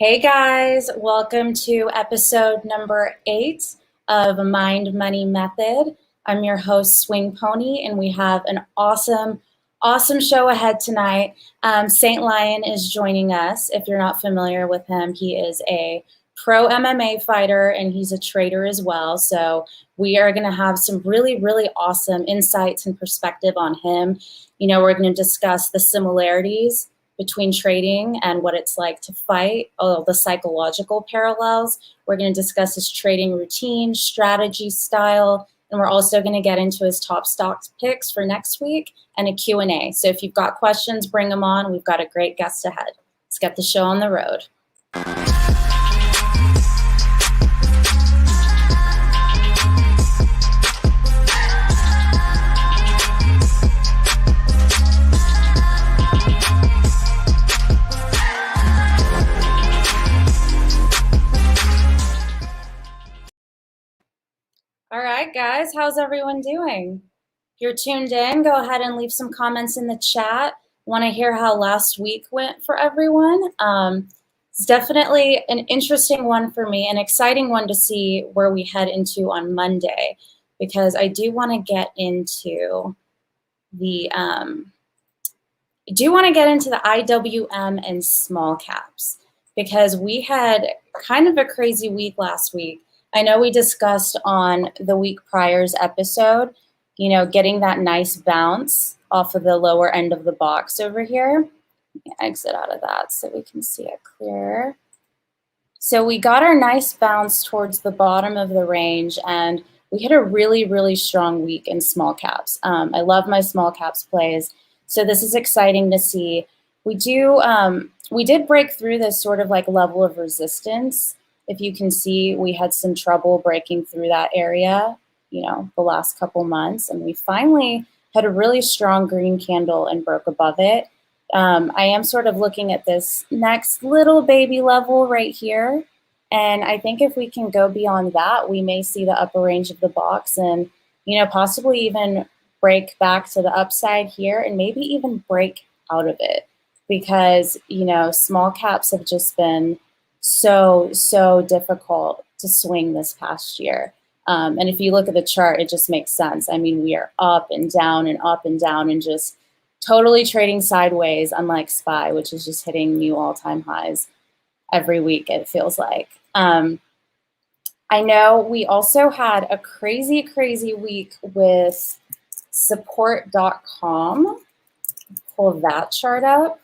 Hey guys, welcome to episode number 8 of Mind Money Method. I'm your host, Swing Pony, and we have an awesome show ahead tonight. St Lyon is joining us. If you're not familiar with him, he is a pro MMA fighter and he's a trader as well. So we are going to have some really awesome insights and perspective on him. We're going to discuss the similarities between trading and what it's like to fight, all the psychological parallels. We're going to discuss his trading routine, strategy, style, and we're also going to get into his top stocks picks for next week and a Q&A. So if you've got questions, bring them on. We've got a great guest ahead. Let's get the show on the road. All right, guys, how's everyone doing? If you're tuned in, go ahead and leave some comments in the chat. Want to hear how last week went for everyone? It's definitely an interesting one for me, an exciting one to see where we head into on Monday, because I do want to get into the IWM and small caps, because we had kind of a crazy week last week. I know we discussed on the week prior's episode, getting that nice bounce off of the lower end of the box over here. Let me exit out of that so we can see it clearer. So we got our nice bounce towards the bottom of the range, and we had a really strong week in small caps. I love my small caps plays, so this is exciting to see. We did break through this sort of like level of resistance. If you can see, we had some trouble breaking through that area, the last couple months, and we finally had a really strong green candle and broke above it. I am sort of looking at this next little baby level right here, and I think if we can go beyond that, we may see the upper range of the box and, possibly even break back to the upside here and maybe even break out of it, because, small caps have just been so difficult to swing this past year. And if you look at the chart, it just makes sense. I mean, we are up and down and just totally trading sideways, unlike SPY, which is just hitting new all-time highs every week, it feels like. I know we also had a crazy week with support.com. Pull that chart up.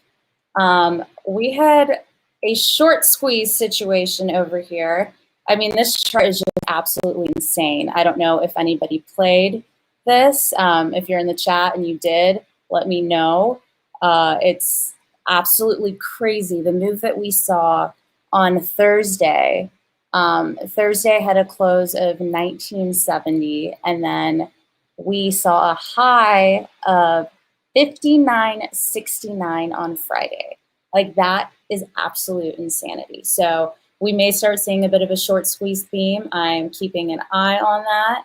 We had a short squeeze situation over here. I mean, this chart is just absolutely insane. I don't know if anybody played this. If you're in the chat and you did, let me know. It's absolutely crazy. The move that we saw on Thursday, Thursday had a close of 1970, and then we saw a high of 59.69 on Friday. Like, that is absolute insanity. So we may start seeing a bit of a short squeeze theme. I'm keeping an eye on that.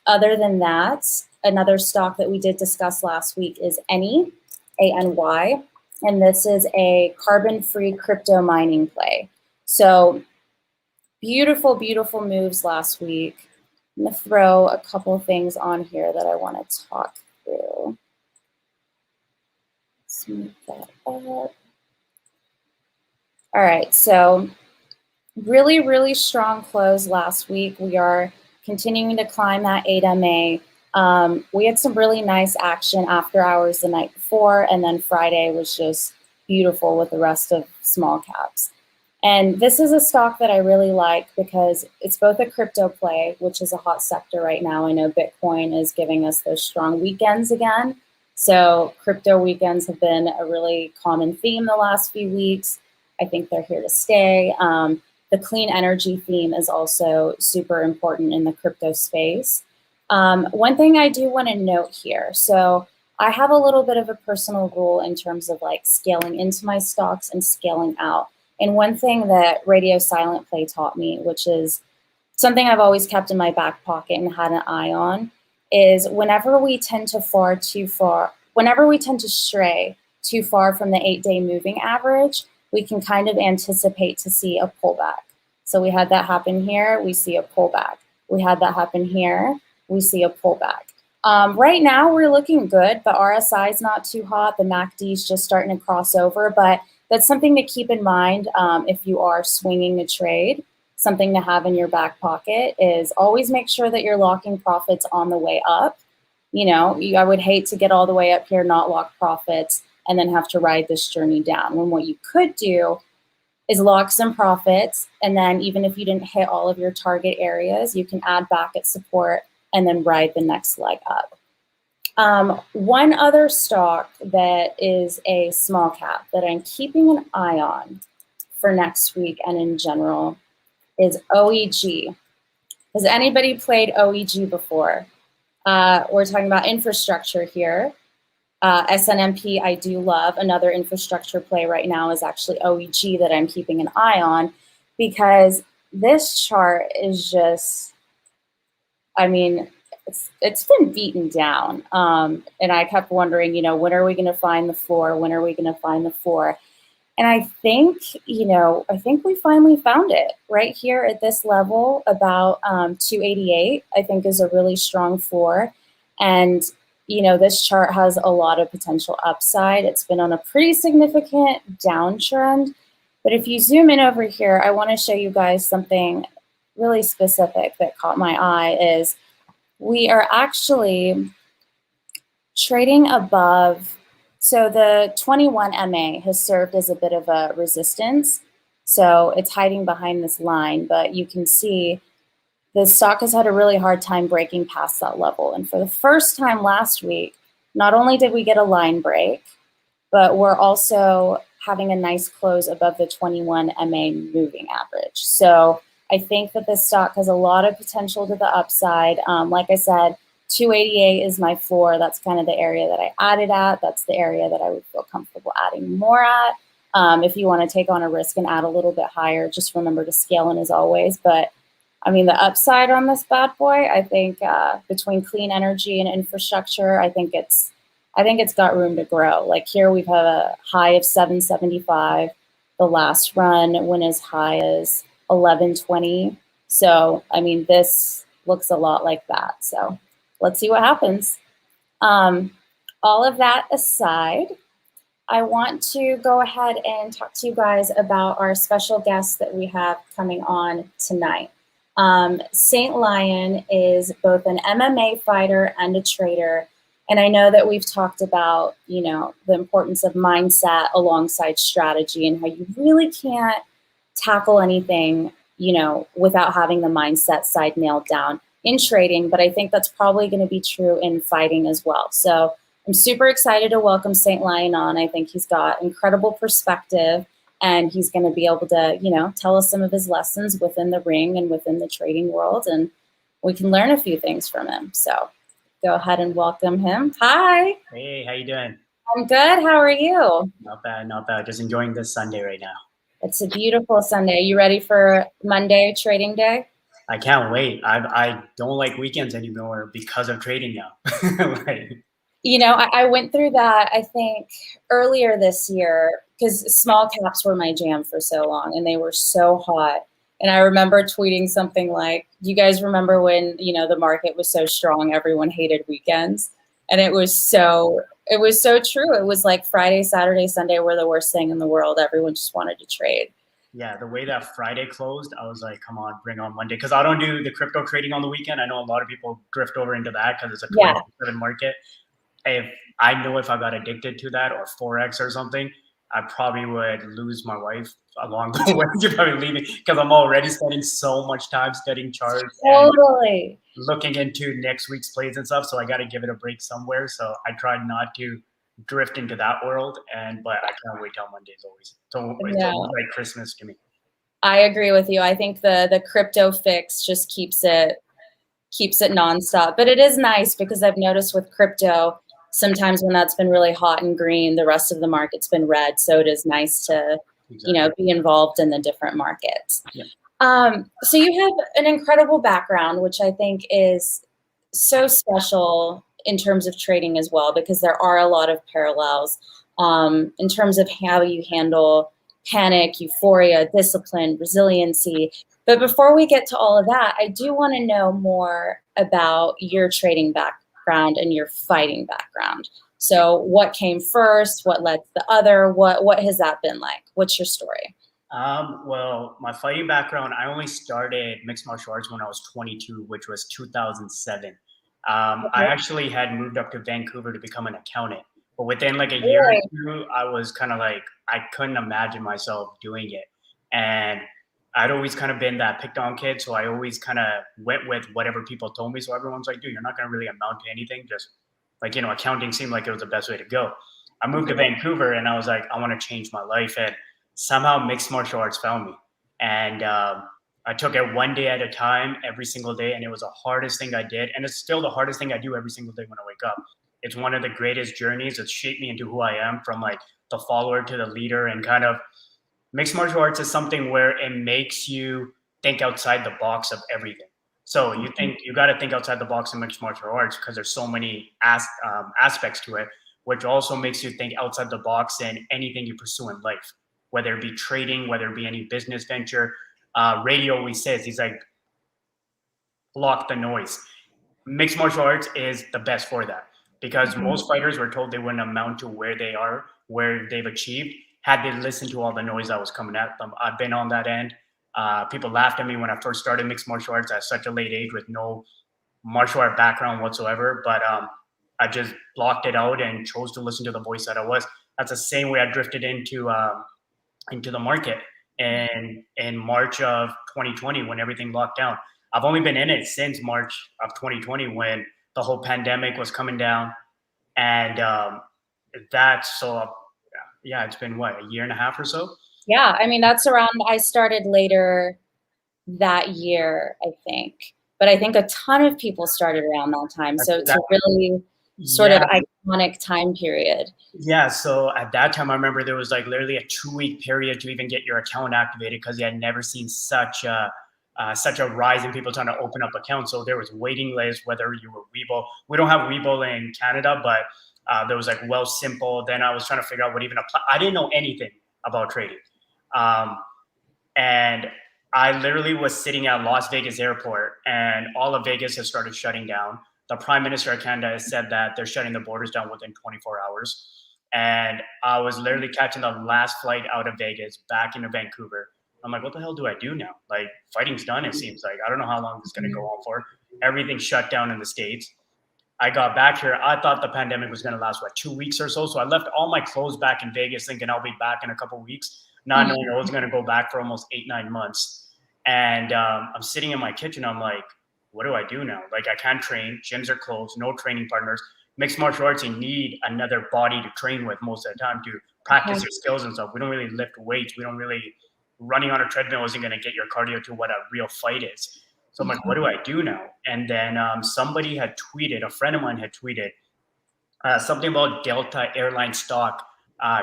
Other than that, another stock that we did discuss last week is ANY, A-N-Y, and this is a carbon-free crypto mining play. So beautiful moves last week. I'm going to throw a couple things on here that I want to talk through. Let's move that up. All right, so really strong close last week. We are continuing to climb that 8MA. We had some really nice action after hours the night before, and then Friday was just beautiful with the rest of small caps. And this is a stock that I really like because it's both a crypto play, which is a hot sector right now. I know Bitcoin is giving us those strong weekends again. So crypto weekends have been a really common theme the last few weeks. I think they're here to stay. The clean energy theme is also super important in the crypto space. One thing I do want to note here, so I have a little bit of a personal rule in terms of like scaling into my stocks and scaling out. And one thing that Radio Silent Play taught me, which is something I've always kept in my back pocket and had an eye on, is whenever we tend to stray too far from the 8-day moving average, we can kind of anticipate to see a pullback. So we had that happen here, we see a pullback. We had that happen here, we see a pullback. Right now we're looking good. The RSI is not too hot. The MACD is just starting to cross over, but that's something to keep in mind if you are swinging a trade. Something to have in your back pocket is always make sure that you're locking profits on the way up. You know, I would hate to get all the way up here, not lock profits, and then have to ride this journey down. When what you could do is lock some profits, and then even if you didn't hit all of your target areas, you can add back at support and then ride the next leg up. One other stock that is a small cap that I'm keeping an eye on for next week and in general is OEG. Has anybody played OEG before? We're talking about infrastructure here. SNMP I do love. Another infrastructure play right now is actually OEG that I'm keeping an eye on, because this chart is just, I mean, it's been beaten down. And I kept wondering, you know, when are we going to find the floor? When are we going to find the floor? And I think, you know, I think we finally found it right here at this level, about 288, I think is a really strong floor. And, you know, this chart has a lot of potential upside. It's been on a pretty significant downtrend. But if you zoom in over here, I want to show you guys something really specific that caught my eye. Is we are actually trading above. So the 21 MA has served as a bit of a resistance. So it's hiding behind this line, but you can see the stock has had a really hard time breaking past that level. And for the first time last week, not only did we get a line break, but we're also having a nice close above the 21 MA moving average. So I think that this stock has a lot of potential to the upside. Like I said, 288 is my floor. That's kind of the area that I added at. That's the area that I would feel comfortable adding more at. If you want to take on a risk and add a little bit higher, just remember to scale in as always. But I mean, the upside on this bad boy, I think between clean energy and infrastructure, I think it's got room to grow. Like here we've had a high of 775. The last run went as high as 1120. So, I mean, this looks a lot like that. So let's see what happens. All of that aside, I want to go ahead and talk to you guys about our special guest that we have coming on tonight. St Lyon is both an MMA fighter and a trader. And I know that we've talked about, you know, the importance of mindset alongside strategy and how you really can't tackle anything, you know, without having the mindset side nailed down in trading. But I think that's probably going to be true in fighting as well. So I'm super excited to welcome St Lyon on. I think he's got incredible perspective, and he's going to be able to, you know, tell us some of his lessons within the ring and within the trading world. And we can learn a few things from him. So go ahead and welcome him. Hi. Hey, how you doing? I'm good. How are you? Not bad, not bad. Just enjoying this Sunday right now. It's a beautiful Sunday. You ready for Monday trading day? I can't wait. I don't like weekends anymore because of trading now. Right. You know, I went through that, I think, earlier this year, because small caps were my jam for so long and they were so hot. And I remember tweeting something like, you guys remember when, you know, the market was so strong, everyone hated weekends. And it was so true. It was like Friday, Saturday, Sunday were the worst thing in the world. Everyone just wanted to trade. Yeah, the way that Friday closed, I was like, come on, bring on Monday. Because I don't do the crypto trading on the weekend. I know a lot of people drift over into that because it's a 24/7 market. If I know if I got addicted to that or Forex or something, I probably would lose my wife along the way. You're probably leaving because I'm already spending so much time studying charts and looking into next week's plays and stuff. So I got to give it a break somewhere. So I tried not to drift into that world. But I can't wait till Mondays always. So it's always like Christmas to me. I agree with you. I think the crypto fix just keeps it nonstop. But it is nice because I've noticed with crypto, sometimes when that's been really hot and green, the rest of the market's been red. So it is nice to, you know, be involved in the different markets. Yeah. So you have an incredible background, which I think is so special in terms of trading as well, because there are a lot of parallels in terms of how you handle panic, euphoria, discipline, resiliency. But before we get to all of that, I do want to know more about your trading background and your fighting background. So what came first? What led to the other? What has that been like? What's your story? Well, my fighting background, I only started mixed martial arts when I was 22, which was 2007. I actually had moved up to Vancouver to become an accountant, but within like a year or two, I was kind of like, I couldn't imagine myself doing it. And I'd always kind of been that picked on kid. So I always kind of went with whatever people told me. So everyone's like, dude, you're not going to really amount to anything. Just like, accounting seemed like it was the best way to go. I moved to Vancouver and I was like, I want to change my life. And somehow mixed martial arts found me. And I took it one day at a time, every single day. And it was the hardest thing I did. And it's still the hardest thing I do every single day when I wake up. It's one of the greatest journeys. It's shaped me into who I am, from like the follower to the leader. And kind of mixed martial arts is something where it makes you think outside the box of everything. So you got to think outside the box in mixed martial arts because there's so many aspects to it, which also makes you think outside the box in anything you pursue in life, whether it be trading, whether it be any business venture. Radio always says, he's like, block the noise. Mixed martial arts is the best for that because most fighters were told they wouldn't amount to where they are, where they've achieved, had they listened to all the noise that was coming at them. I've been on that end. People laughed at me when I first started mixed martial arts at such a late age with no martial art background whatsoever. But I just blocked it out and chose to listen to the voice that I was. That's the same way I drifted into the market in March of 2020 when everything locked down. I've only been in it since March of 2020 when the whole pandemic was coming down. And it's been what, a year and a half or so? Yeah, I mean, that's around, I started later that year, I think. But I think a ton of people started around that time. So it's a really sort of iconic time period. Yeah, so at that time, I remember there was like literally a 2-week period to even get your account activated because you had never seen such a rise in people trying to open up accounts. So there was waiting lists, whether you were Webull. We don't have Webull in Canada, but there was like Simple. Then I was trying to figure out what even apply. I didn't know anything about trading. And I literally was sitting at Las Vegas airport and all of Vegas has started shutting down. The Prime Minister of Canada has said that they're shutting the borders down within 24 hours. And I was literally catching the last flight out of Vegas back into Vancouver. I'm like, what the hell do I do now? Like, fighting's done, it seems like. I don't know how long this is going to go on for. Everything's shut down in the States. I got back here. I thought the pandemic was going to last, 2 weeks or so. So I left all my clothes back in Vegas thinking I'll be back in a couple of weeks, not knowing I was going to go back for almost 8-9 months. And I'm sitting in my kitchen. I'm like, what do I do now? Like, I can't train. Gyms are closed. No training partners. Mixed martial arts, you need another body to train with most of the time to practice your skills and stuff. We don't really lift weights. We don't really – running on a treadmill isn't going to get your cardio to what a real fight is. So I'm like, what do I do now? And then somebody had tweeted, a friend of mine had tweeted something about Delta Airline stock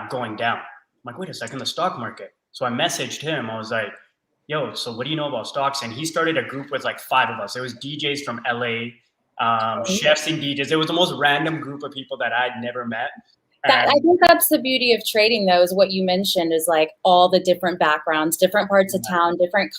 going down. I'm like, wait a second, the stock market. So I messaged him. I was like, yo, so what do you know about stocks? And he started a group with like 5 of us. It was DJs from LA, chefs and DJs. It was the most random group of people that I'd never met. I think that's the beauty of trading, though, is what you mentioned is like all the different backgrounds, different parts of town, different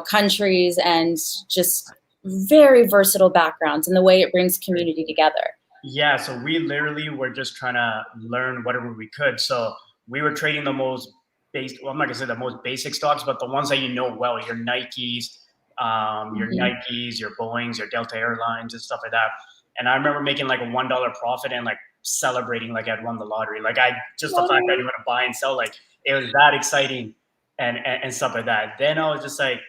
countries, and just very versatile backgrounds and the way it brings community together. Yeah, so we literally were just trying to learn whatever we could. So we were trading the most basic, well, I'm not gonna say the most basic stocks, but the ones that you know well, your Nikes, your Boeings, your Delta Airlines and stuff like that. And I remember making like a $1 profit and like celebrating like I'd won the lottery. Like the fact that I knew how to buy and sell, like it was that exciting and stuff like that. Then I was just like,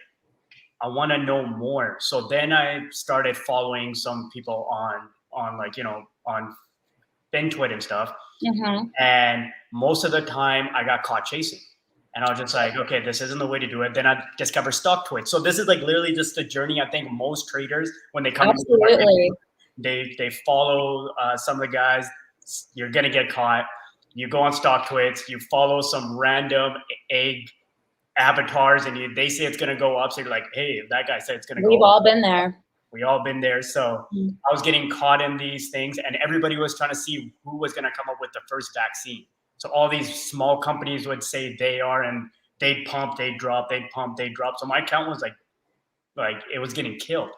I want to know more. So then I started following some people on FinTwit and stuff. And most of the time I got caught chasing. And I was just like, okay, this isn't the way to do it. Then I discovered StockTwit. So this is like literally just the journey I think most traders, when they come into the market, they follow some of the guys. You're going to get caught. You go on StockTwits, you follow some random egg avatars, and they say it's going to go up. So you're like, hey, if that guy said it's going to go up. We've all been there. We all been there. So I was getting caught in these things, and everybody was trying to see who was going to come up with the first vaccine. So all these small companies would say they are, and they'd pump, they'd drop, they'd pump, they'd drop. So my account was like it was getting killed.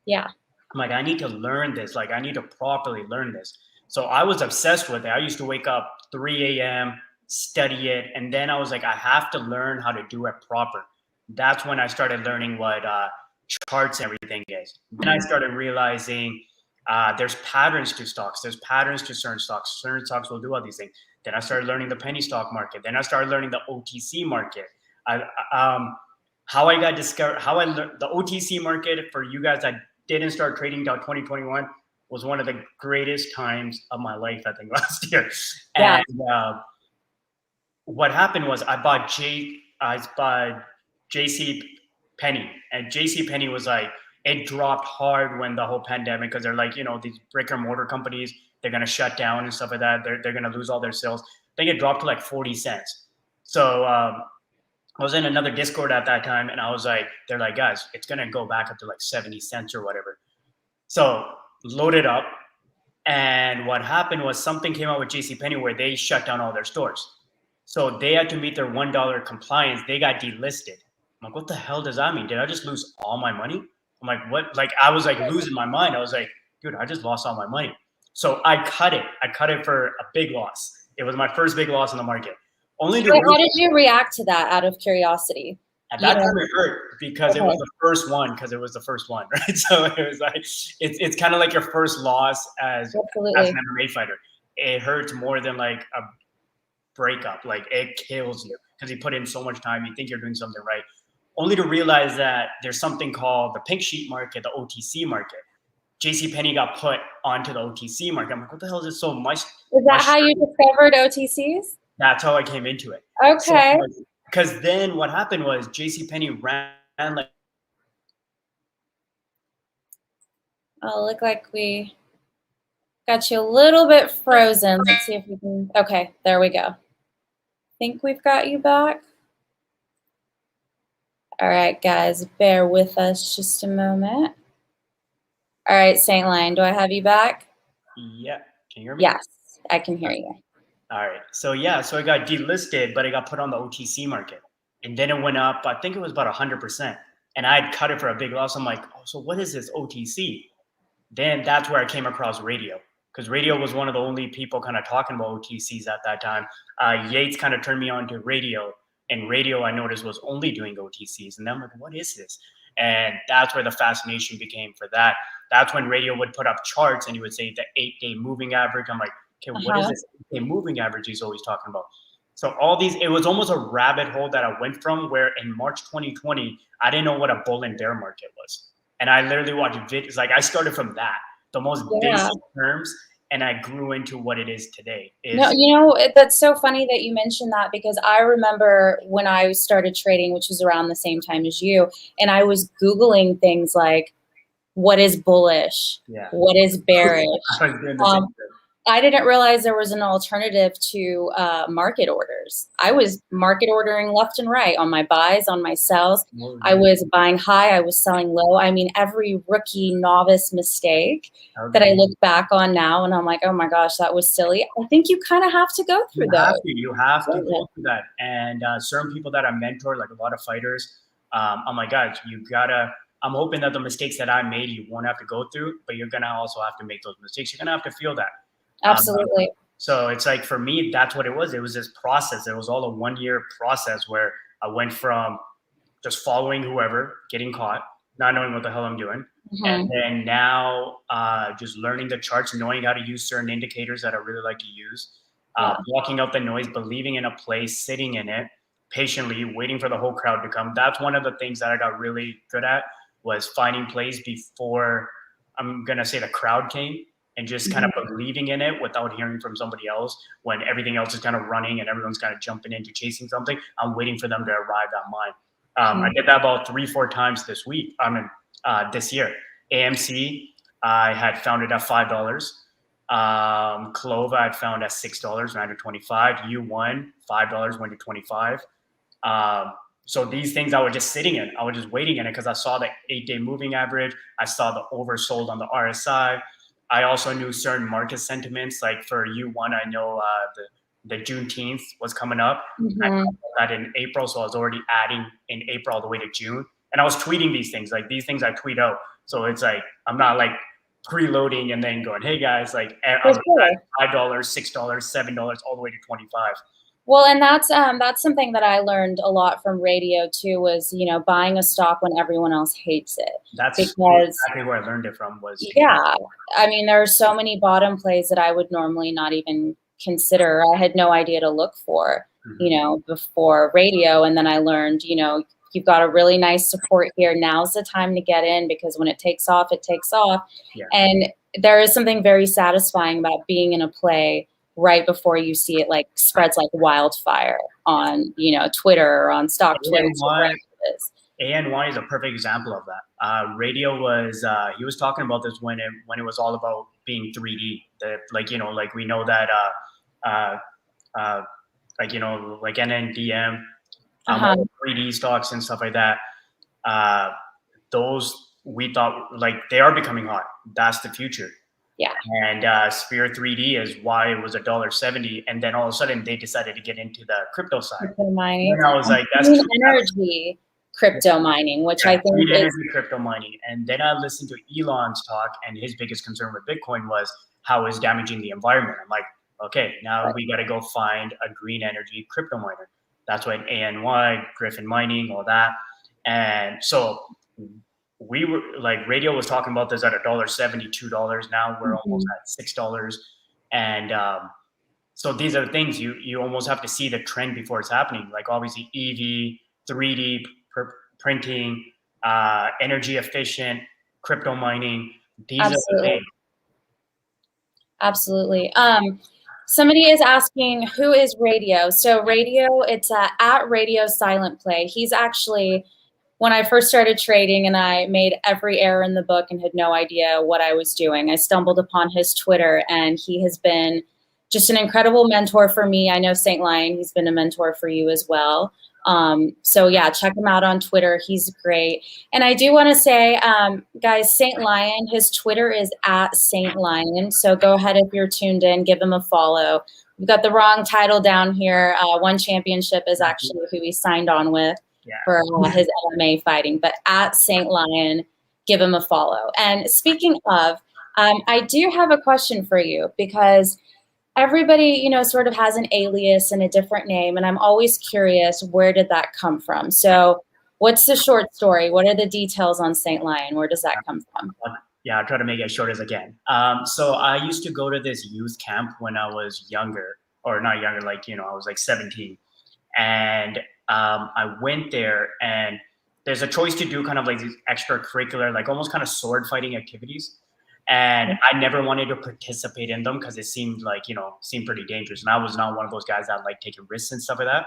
Yeah. I'm like, I need to learn this. Like, I need to properly learn this. So I was obsessed with it. I used to wake up 3 a.m., study it. And then I was like, I have to learn how to do it proper. That's when I started learning what charts and everything is. Then I started realizing there's patterns to stocks. There's patterns to certain stocks. Certain stocks will do all these things. Then I started learning the penny stock market. Then I started learning the OTC market. How I got discovered, how I learned the OTC market for you guys that didn't start trading until 2021 was one of the greatest times of my life, I think, last year. Yeah. And what happened was I bought JC Penney, and JC Penney was like, it dropped hard when the whole pandemic, because they're like, these brick and mortar companies, they're going to shut down and stuff like that. They're going to lose all their sales. I think it dropped to like 40 cents. So I was in another Discord at that time, and I was like, they're like, guys, it's going to go back up to like 70 cents or whatever. So loaded up. And what happened was something came out with JCPenney where they shut down all their stores. So they had to meet their $1 compliance. They got delisted. I'm like, what the hell does that mean? Did I just lose all my money? I'm like, what? Like, I was like losing my mind. I was like, dude, I just lost all my money. So I cut it. I cut it for a big loss. It was my first big loss in the market. How did you react to that, out of curiosity? At that time it hurt because it was the first one, right? So it was like, it's kind of like your first loss as an MMA fighter. It hurts more than like a breakup. Like, it kills you because you put in so much time. You think you're doing something right, only to realize that there's something called the pink sheet market, the OTC market. JCPenney got put onto the OTC market. I'm like, what the hell is it so much? Is that how you discovered OTCs? That's how I came into it. Okay. Because then what happened was JCPenney ran like. Oh, look like we got you a little bit frozen. Let's see if we can. Okay, there we go. I think we've got you back. All right, guys, bear with us just a moment. All right, St Lyon, do I have you back? Yeah. Can you hear me? Yes, I can hear you. All right. So yeah, so it got delisted, but it got put on the OTC market. And then it went up, I think it was about 100%. And I had cut it for a big loss. I'm like, oh, so what is this OTC? Then that's where I came across radio, because radio was one of the only people kind of talking about OTCs at that time. Yates kind of turned me on to radio, and radio I noticed was only doing OTCs. And then I'm like, what is this? And that's where the fascination became for that. That's when radio would put up charts and he would say the 8-day moving average. I'm like, okay, what is this 8-day moving average he's always talking about? So all these, it was almost a rabbit hole that I went from, where in March 2020, I didn't know what a bull and bear market was. And I literally watched videos. Like, I started from that, the most basic terms, and I grew into what it is today. No, that's so funny that you mentioned that, because I remember when I started trading, which was around the same time as you, and I was Googling things like, what is bullish? Yeah. What is bearish? I didn't realize there was an alternative to market orders. I was market ordering left and right on my buys, on my sells. I was buying high, I was selling low. I mean, every rookie novice mistake that I look back on now, and I'm like, oh my gosh, that was silly. I think you kind of have to go through those. You have to go through that. And certain people that I mentor, like a lot of fighters, I'm like, guys, you gotta. I'm hoping that the mistakes that I made, you won't have to go through, but you're gonna also have to make those mistakes. You're gonna have to feel that. Absolutely. So it's like, for me, that's what it was. It was this process. It was all a 1-year process where I went from just following whoever, getting caught, not knowing what the hell I'm doing. And then now just learning the charts, knowing how to use certain indicators that I really like to use, blocking out the noise, believing in a place, sitting in it, patiently waiting for the whole crowd to come. That's one of the things that I got really good at, was finding plays before, I'm going to say, the crowd came. And just kind of believing in it without hearing from somebody else, when everything else is kind of running and everyone's kind of jumping into chasing something. I'm waiting for them to arrive at mine. I did that about 3-4 times this week. This year. AMC, I had found it at $5. Clova, I had found at $6, 925. U1, $5, went to 25. So these things I was just sitting in. I was just waiting in it because I saw the 8-day moving average. I saw the oversold on the RSI. I also knew certain market sentiments. Like for U1, I know the Juneteenth was coming up. I Mm-hmm. got that in April, so I was already adding in April all the way to June. And I was tweeting these things. Like these things I tweet out. So it's like I'm not like preloading and then going, hey guys, like I'm at $5, $6, $7, all the way to 25. Well, and that's something that I learned a lot from radio too, was, you know, buying a stock when everyone else hates it. That's because exactly where I learned it from. Was yeah, I mean, there are so many bottom plays that I would normally not even consider. I had no idea to look for, you know, before radio, and then I learned, you know, you've got a really nice support here. Now's the time to get in, because when it takes off, it takes off. Yeah. And there is something very satisfying about being in a play right before you see it like spreads like wildfire on, you know, Twitter or on stock Twitter. ANY is a perfect example of that. Radio was he was talking about this when it was all about being 3D. That, like, you know, like we know that like, you know, like NNDM, 3D stocks and stuff like that. Those we thought like they are becoming hot. That's the future. Yeah. And Sphere 3D is why it was $1.70, and then all of a sudden they decided to get into the crypto side. Crypto mining. And I was like, that's energy crypto mining, which I think is energy crypto mining. And then I listened to Elon's talk, and his biggest concern with Bitcoin was how it's damaging the environment. I'm like, okay, now we got to go find a green energy crypto miner. That's what ANY, Griffin Mining, all that. And so we were like, radio was talking about this at $1.70, $2. Now we're almost at $6. And so these are things you almost have to see the trend before it's happening. Like obviously EV, 3D printing, energy efficient, crypto mining. These are the things. Absolutely. Somebody is asking, who is Radio? So Radio, it's at Radio Silent Play. He's actually, when I first started trading and I made every error in the book and had no idea what I was doing, I stumbled upon his Twitter, and he has been just an incredible mentor for me. I know St Lyon, he's been a mentor for you as well. So yeah, check him out on Twitter. He's great. And I do want to say, guys, St Lyon, his Twitter is at St Lyon. So go ahead, if you're tuned in, give him a follow. We've got the wrong title down here. One Championship is actually who he signed on with for his MMA fighting, but at St Lyon, give him a follow. And speaking of, I do have a question for you, because everybody, you know, sort of has an alias and a different name, and I'm always curious, where did that come from? So what's the short story? What are the details on St Lyon? Where does that come from? Yeah, I'll try to make it as short as I can. So I used to go to this youth camp when I was younger, or not younger, like, you know, I was like 17. And I went there, and there's a choice to do kind of like these extracurricular, like almost kind of sword fighting activities. And I never wanted to participate in them because it seemed like, you know, seemed pretty dangerous. And I was not one of those guys that like taking risks and stuff like that.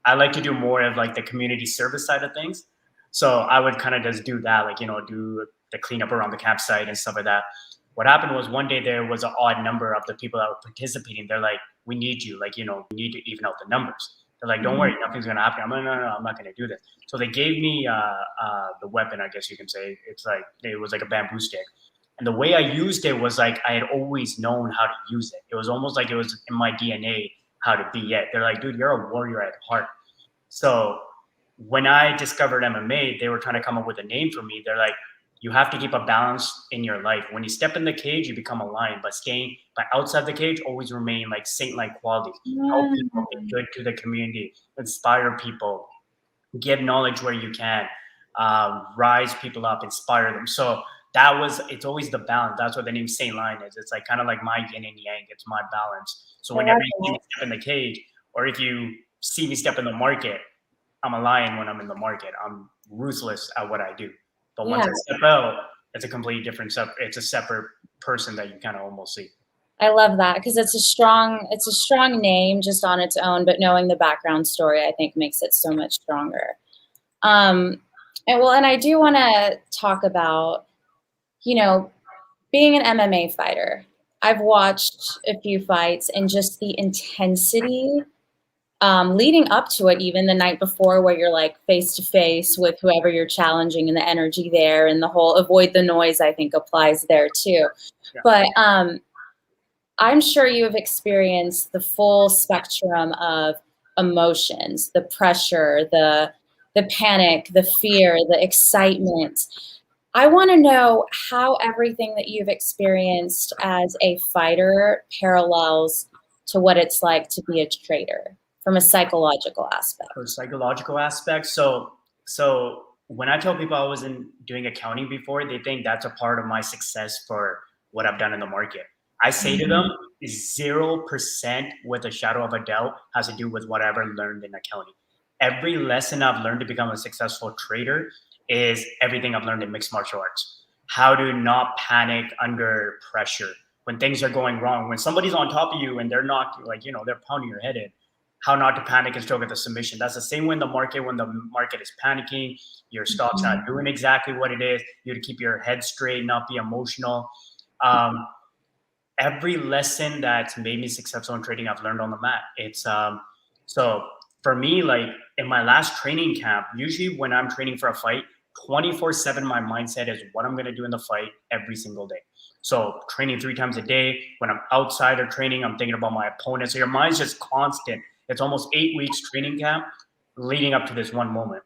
I like to do more of like the community service side of things. So I would kind of just do that, like, you know, do the cleanup around the campsite and stuff like that. What happened was one day there was an odd number of the people that were participating. They're like, we need you, like, you know, we need to even out the numbers. They're like, don't worry, nothing's going to happen. I'm like, no, I'm not going to do this. So they gave me the weapon, I guess you can say. It's like, it was like a bamboo stick. And the way I used it was like, I had always known how to use it. It was almost like it was in my DNA how to be it. They're like, dude, you're a warrior at heart. So when I discovered MMA, they were trying to come up with a name for me. They're like, you have to keep a balance in your life. When you step in the cage, you become a lion. But outside the cage, always remain like saint-like qualities. Help people, be good to the community, inspire people, give knowledge where you can, rise people up, inspire them. So it's always the balance. That's what the name St. Lyon is. It's like kind of like my yin and yang. It's my balance. So whenever you see me step in the cage, or if you see me step in the market, I'm a lion when I'm in the market. I'm ruthless at what I do. But once I step out, it's a completely different it's a separate person that you kind of almost see. I love that, because it's a strong name just on its own, but knowing the background story, I think, makes it so much stronger. And I do want to talk about, you know, being an MMA fighter. I've watched a few fights, and just the intensity leading up to it, even the night before, where you're like face to face with whoever you're challenging, and the energy there, and the whole avoid the noise, I think, applies there too. Yeah. But I'm sure you have experienced the full spectrum of emotions, the pressure, the panic, the fear, the excitement. I want to know how everything that you've experienced as a fighter parallels to what it's like to be a trader from a psychological aspect. For psychological aspects. So when I tell people I wasn't doing accounting before, they think that's a part of my success for what I've done in the market. I say to them, 0% with a shadow of a doubt has to do with what I ever learned in accounting. Every lesson I've learned to become a successful trader is everything I've learned in mixed martial arts. How to not panic under pressure when things are going wrong. When somebody's on top of you and they're not like, they're pounding your head in, how not to panic and still get the submission. That's the same way in the market. When the market is panicking, your stock's not doing exactly what it is. You have to keep your head straight, not be emotional. Every lesson that's made me successful in trading, I've learned on the mat. It's so for me, like in my last training camp, usually when I'm training for a fight, 24/7, my mindset is what I'm going to do in the fight every single day. So training 3 times a day. When I'm outside of training, I'm thinking about my opponent. So your mind's just constant. It's almost 8 weeks training camp leading up to this one moment.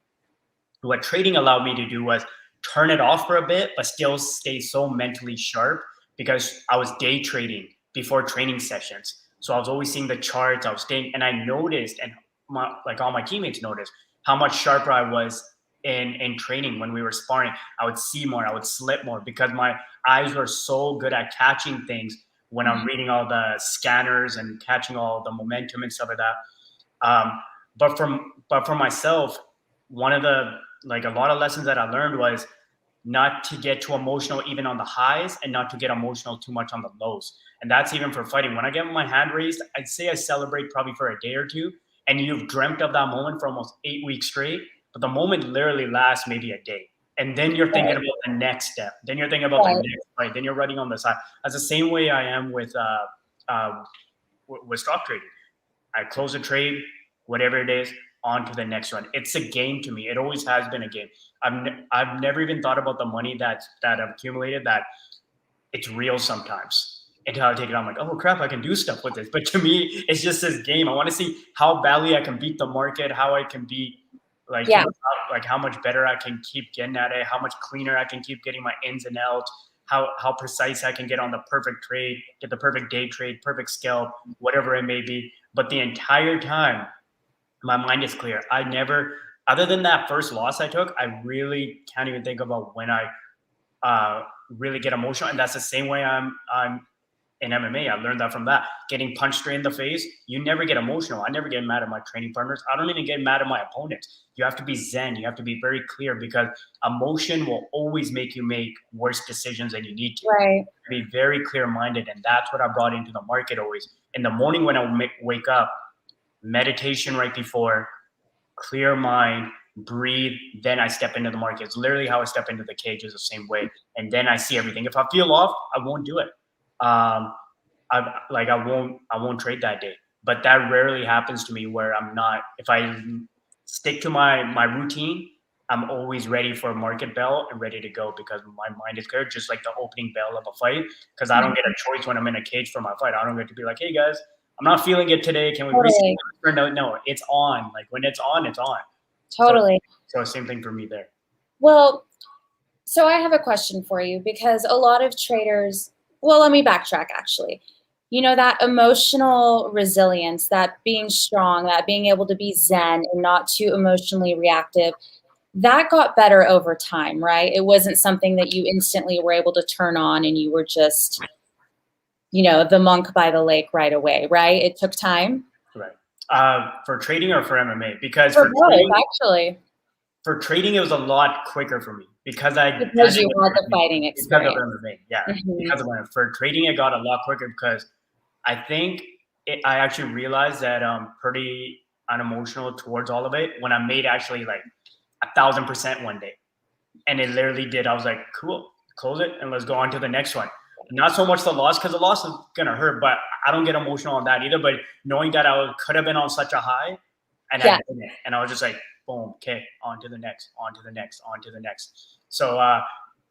What trading allowed me to do was turn it off for a bit, but still stay so mentally sharp because I was day trading before training sessions. So I was always seeing the charts. I was staying, and I noticed, and all my teammates noticed how much sharper I was in training when we were sparring. I would see more, I would slip more because my eyes were so good at catching things when I'm reading all the scanners and catching all the momentum and stuff like that. But for myself, one of the a lot of lessons that I learned was not to get too emotional even on the highs and not to get emotional too much on the lows. And that's even for fighting. When I get my hand raised, I'd say I celebrate probably for a day or two. And you've dreamt of that moment for almost 8 weeks straight, but the moment literally lasts maybe a day. And then you're thinking about the next step. Then you're thinking about the next fight. Then you're running on the side. That's the same way I am with stock trading. I close a trade, whatever it is, on to the next one. It's a game to me. It always has been a game. I've never even thought about the money that I've accumulated, that it's real sometimes. Until I take it, I'm like, oh crap, I can do stuff with this. But to me, it's just this game. I want to see how badly I can beat the market, how I can be how much better I can keep getting at it, how much cleaner I can keep getting my ins and outs, how precise I can get on the perfect trade, get the perfect day trade, perfect scalp, whatever it may be. But the entire time, my mind is clear. I never, other than that first loss I took, I really can't even think about when I really get emotional. And that's the same way I'm in MMA. I learned that from that. Getting punched straight in the face, you never get emotional. I never get mad at my training partners. I don't even get mad at my opponents. You have to be zen. You have to be very clear because emotion will always make you make worse decisions than you need to. Right. Be very clear-minded, and that's what I brought into the market always. In the morning when I wake up, meditation right before, clear mind, breathe, then I step into the market. It's literally how I step into the cage is the same way. And then I see everything. If I feel off, I won't do it. I won't trade that day. But that rarely happens to me where I'm not, if I stick to my routine, I'm always ready for a market bell and ready to go because my mind is clear, just like the opening bell of a fight. Because I don't get a choice when I'm in a cage for my fight. I don't get to be like, hey guys, I'm not feeling it today. Can we reset? No, it's on. Like when it's on, it's on. Totally. So same thing for me there. Well, so I have a question for you because a lot of traders, well, let me backtrack actually. You know, that emotional resilience, that being strong, that being able to be zen and not too emotionally reactive, that got better over time, right? It wasn't something that you instantly were able to turn on and you were just, the monk by the lake right away, right? It took time. Right. For trading or for MMA? Because for both, trading, actually. For trading, it was a lot quicker for me because you had the fighting experience. Because of MMA, yeah. Because of MMA. For trading, it got a lot quicker because I think I actually realized that I'm pretty unemotional towards all of it when I made actually like 1,000% one day. And it literally did. I was like, cool, close it and let's go on to the next one. Not so much the loss because the loss is going to hurt, but I don't get emotional on that either. But knowing that could have been on such a high and I didn't, and I was just like, boom, okay, on to the next, on to the next, on to the next. So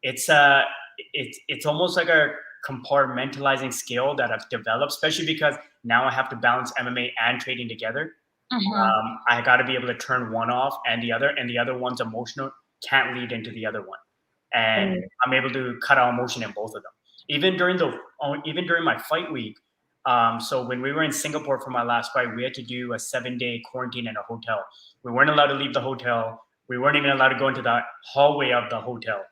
it's almost like a compartmentalizing skill that I've developed, especially because now I have to balance MMA and trading together. I got to be able to turn one off and the other one's emotional can't lead into the other one. And I'm able to cut out emotion in both of them. Even during my fight week. So when we were in Singapore for my last fight, we had to do a 7-day quarantine in a hotel. We weren't allowed to leave the hotel. We weren't even allowed to go into the hallway of the hotel.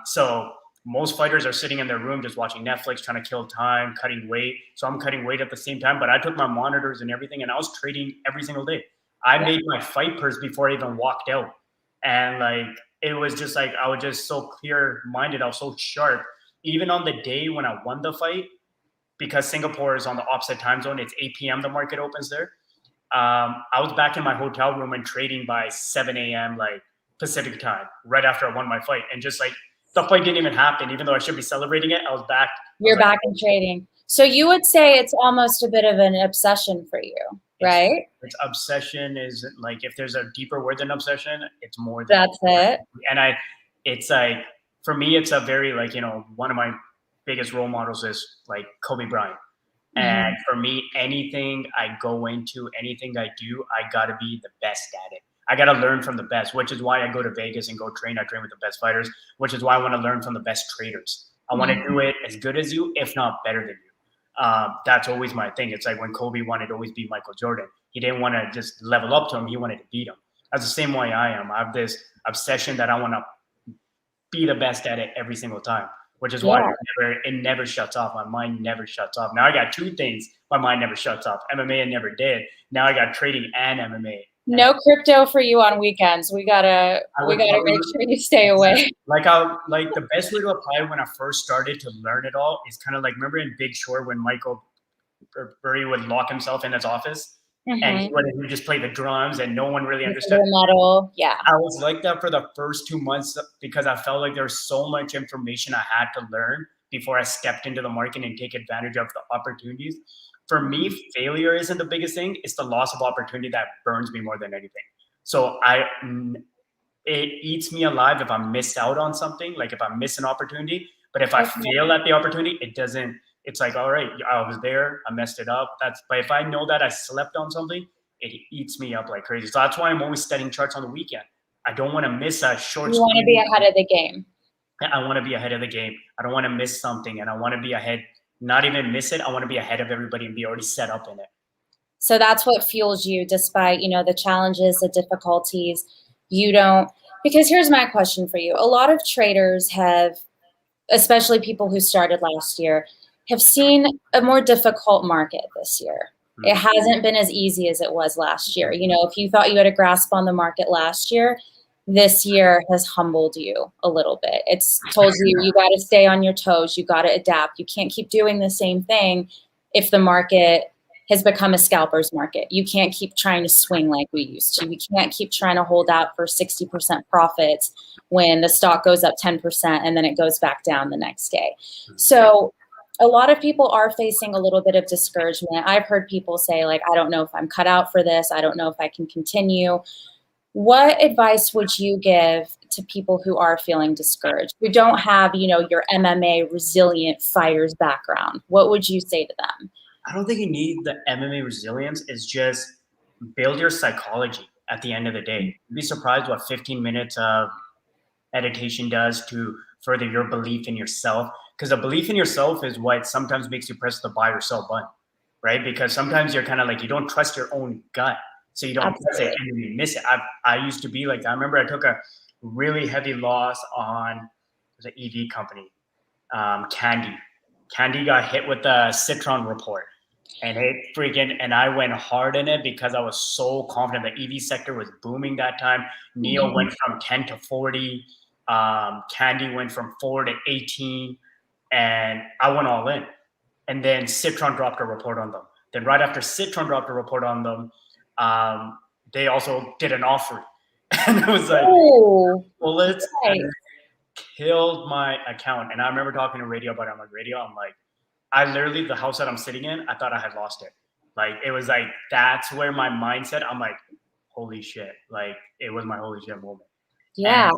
So most fighters are sitting in their room just watching Netflix, trying to kill time, cutting weight. So I'm cutting weight at the same time, but I took my monitors and everything, and I was trading every single day. I made my fight purse before I even walked out. And like, it was just like, I was just so clear-minded. I was so sharp. Even on the day when I won the fight, because Singapore is on the opposite time zone, it's 8 p.m. the market opens there. I was back in my hotel room and trading by 7 a.m. like Pacific time, right after I won my fight. And just like, the fight didn't even happen. Even though I should be celebrating it, I was back. You're back in trading. So you would say it's almost a bit of an obsession for you, right? It's obsession is like, if there's a deeper word than obsession, it's more than that's it. And it's like, for me, it's a very like, one of my biggest role models is like Kobe Bryant. And for me, anything I go into, anything I do, I got to be the best at it. I got to learn from the best, which is why I go to Vegas and go train. I train with the best fighters, which is why I want to learn from the best traders. I want to do it as good as you, if not better than you. That's always my thing. It's like when Kobe wanted to always beat Michael Jordan. He didn't want to just level up to him. He wanted to beat him. That's the same way I am. I have this obsession that I want to be the best at it every single time, which is why it never shuts off. My mind never shuts off. Now I got two things. My mind never shuts off. MMA never did. Now I got trading and MMA. No crypto for you on weekends. We gotta make sure you stay away. Like the best way to apply when I first started to learn it all is kind of like, remember in Big Short when Michael Burry would lock himself in his office and he would just play the drums and no one really understood. Metal. Yeah. I was like that for the first 2 months because I felt like there's so much information I had to learn before I stepped into the market and take advantage of the opportunities. For me, failure isn't the biggest thing. It's the loss of opportunity that burns me more than anything. So it eats me alive if I miss out on something, like if I miss an opportunity. But if I fail at the opportunity, it doesn't. It's like, all right, I was there, I messed it up. But if I know that I slept on something, it eats me up like crazy. So that's why I'm always studying charts on the weekend. I don't want to miss a short. You want to be ahead of the game. I want to be ahead of the game. I don't want to miss something, and I want to be ahead. Not even miss it. I want to be ahead of everybody and be already set up in it. So that's what fuels you, despite the challenges, the difficulties. You don't. Because here's my question for you: a lot of traders have, especially people who started last year, have seen a more difficult market this year. It hasn't been as easy as it was last year. If you thought you had a grasp on the market last year, this year has humbled you a little bit. It's told you got to stay on your toes. You got to adapt. You can't keep doing the same thing if the market has become a scalper's market. You can't keep trying to swing like we used to. You can't keep trying to hold out for 60% profits when the stock goes up 10% and then it goes back down the next day. So a lot of people are facing a little bit of discouragement. I've heard people say, like, I don't know if I'm cut out for this. I don't know if I can continue. What advice would you give to people who are feeling discouraged, who don't have, your MMA resilient fighters background? What would you say to them? I don't think you need the MMA resilience. It's just build your psychology at the end of the day. You'd be surprised what 15 minutes of meditation does to further your belief in yourself. Because the belief in yourself is what sometimes makes you press the buy or sell button, right? Because sometimes you're kind of like, you don't trust your own gut. So you don't press it and you miss it. I used to be like that. I remember I took a really heavy loss on the EV company, Candy. Candy got hit with the Citron report. And I went hard in it because I was so confident. The EV sector was booming that time. NEO went from 10 to 40. Candy went from 4 to 18. And I went all in. And then Citron dropped a report on them. Then right after Citron dropped a report on them, they also did an offering. And it was like, bullets killed my account. And I remember talking to radio about it. I'm like, I literally, the house that I'm sitting in, I thought I had lost it. Like, it was like, that's where my mindset, I'm like, holy shit. Like, it was my holy shit moment. Yeah.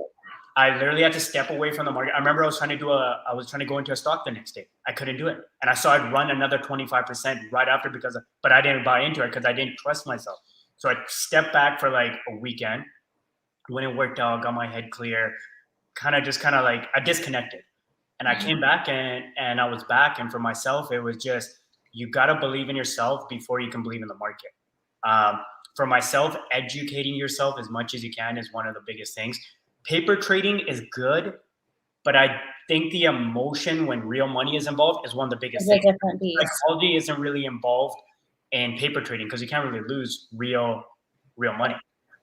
I literally had to step away from the market. I remember I was trying to go into a stock the next day. I couldn't do it. And I saw it run another 25% right after but I didn't buy into it because I didn't trust myself. So I stepped back for like a weekend. When it worked out, got my head clear, kind of like I disconnected. And I came back and I was back. And for myself, it was just, you got to believe in yourself before you can believe in the market. For myself, educating yourself as much as you can is one of the biggest things. Paper trading is good, but I think the emotion when real money is involved is one of the biggest things. Different beast. Psychology isn't really involved in paper trading because you can't really lose real money.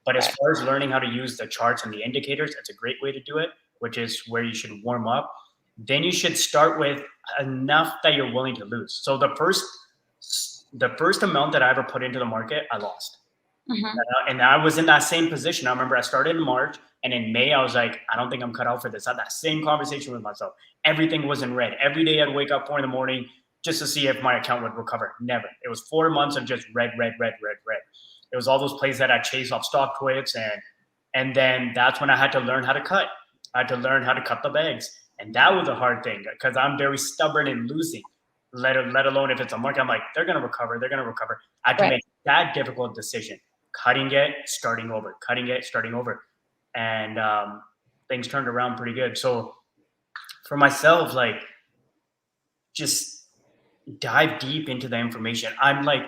But as far as learning how to use the charts and the indicators, it's a great way to do it, which is where you should warm up. Then you should start with enough that you're willing to lose. So the first amount that I ever put into the market, I lost. And I was in that same position. I remember I started in March, and in May, I was like, I don't think I'm cut out for this. I had that same conversation with myself. Everything was in red. Every day I'd wake up 4 a.m. just to see if my account would recover. Never. It was 4 months of just red. It was all those plays that I chased off stock quits. And then that's when I had to learn how to cut. I had to learn how to cut the bags. And that was a hard thing because I'm very stubborn in losing, let alone if it's a market. I'm like, they're going to recover. I had to make that difficult decision. Cutting it, starting over. And things turned around pretty good. So for myself, like, just dive deep into the information. I'm like,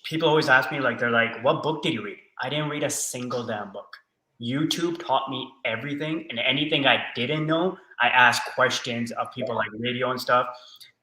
people always ask me, like, they're like, what book did you read? I didn't read a single damn book. YouTube taught me everything, and anything I didn't know, I asked questions of people like radio and stuff.